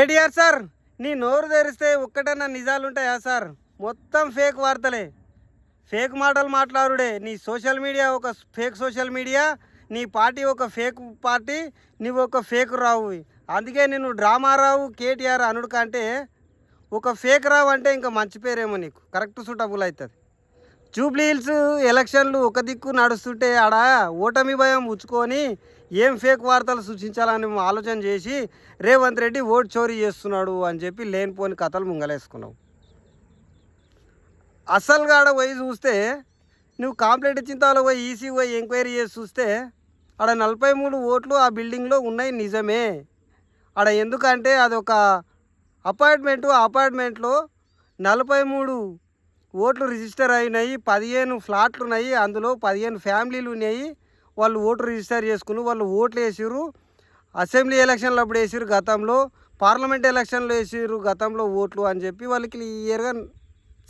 KTR sir, నీ నోరు తెరిస్తే ఒక్కటన్నా నిజాలు ఉంటాయా సార్? మొత్తం ఫేక్ వార్తలే, ఫేక్ మాటలు మాట్లాడుడే. నీ సోషల్ మీడియా ఒక ఫేక్ సోషల్ మీడియా, నీ పార్టీ ఒక ఫేక్ పార్టీ, నువ్వు ఒక ఫేక్ రావు. అందుకే నేను డ్రామా రావు కేటీఆర్ అనుడు కంటే ఒక ఫేక్ రావు అంటే ఇంకా మంచి పేరేమో నీకు కరెక్ట్ సూటబుల్ అవుతుంది. జూబ్లీ హిల్స్ ఎలక్షన్లు ఒక దిక్కు నడుస్తుంటే ఆడ ఓటమి భయం ఉచ్చుకొని ఏం ఫేక్ వార్తలు సృష్టించాలని ఆలోచన చేసి రేవంత్ రెడ్డి ఓటు చోరీ చేస్తున్నాడు అని చెప్పి లేనిపోని కథలు ముంగలేసుకున్నావు. అసలుగా ఆడ పోయి చూస్తే నువ్వు కంప్లైంట్ ఇచ్చిన తర్వాత పోయి ఈసీ పోయి ఎంక్వైరీ చేసి చూస్తే ఆడ 43 ఓట్లు ఆ బిల్డింగ్లో ఉన్నాయి నిజమే. ఆడ ఎందుకంటే అదొక అపార్ట్మెంట్లో 43 ఓట్లు రిజిస్టర్ అయినాయి, 15 ఫ్లాట్లు ఉన్నాయి, అందులో 15 ఫ్యామిలీలు ఉన్నాయి. వాళ్ళు ఓటు రిజిస్టర్ చేసుకుని వాళ్ళు ఓట్లు వేసిర్రు. అసెంబ్లీ ఎలక్షన్లు అప్పుడు వేసిర్రు గతంలో, పార్లమెంట్ ఎలక్షన్లో వేసిర్రు గతంలో ఓట్లు అని చెప్పి వాళ్ళకి క్లియర్గా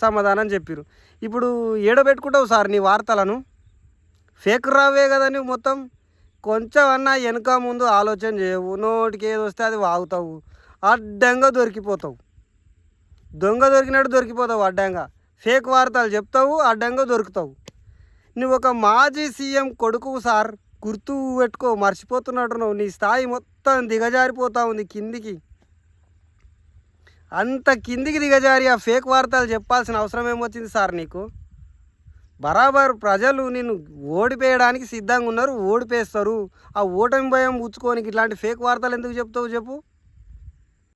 సమాధానం చెప్పారు. ఇప్పుడు ఏడబెట్టుకుంటావు సార్ నీ వార్తలను? ఫేక్ రావే కదా నువ్వు మొత్తం. కొంచెం అన్నా వెనక ముందు ఆలోచన చేయవు, నోటికి ఏది వస్తే అది వాగుతావు, అడ్డంగా దొరికిపోతావు. దొంగ దొరికినట్టు దొరికిపోతావు అడ్డంగా. ఫేక్ వార్తలు చెప్తావు, అడ్డంగా దొరుకుతావు. నువ్వు ఒక మాజీ సీఎం కొడుకు సార్, గుర్తు పెట్టుకో. మర్చిపోతున్నట్టు నువ్వు, నీ స్థాయి మొత్తం దిగజారిపోతా ఉంది కిందికి. అంత కిందికి దిగజారి ఆ ఫేక్ వార్తలు చెప్పాల్సిన అవసరం ఏమొచ్చింది సార్ నీకు? బరాబర్ ప్రజలు నిన్ను ఓడిపోయడానికి సిద్ధంగా ఉన్నారు, ఓడిపేస్తారు. ఆ ఓటమి భయం ఉచ్చుకోనికి ఇట్లాంటి ఫేక్ వార్తలు ఎందుకు చెప్తావు చెప్పు?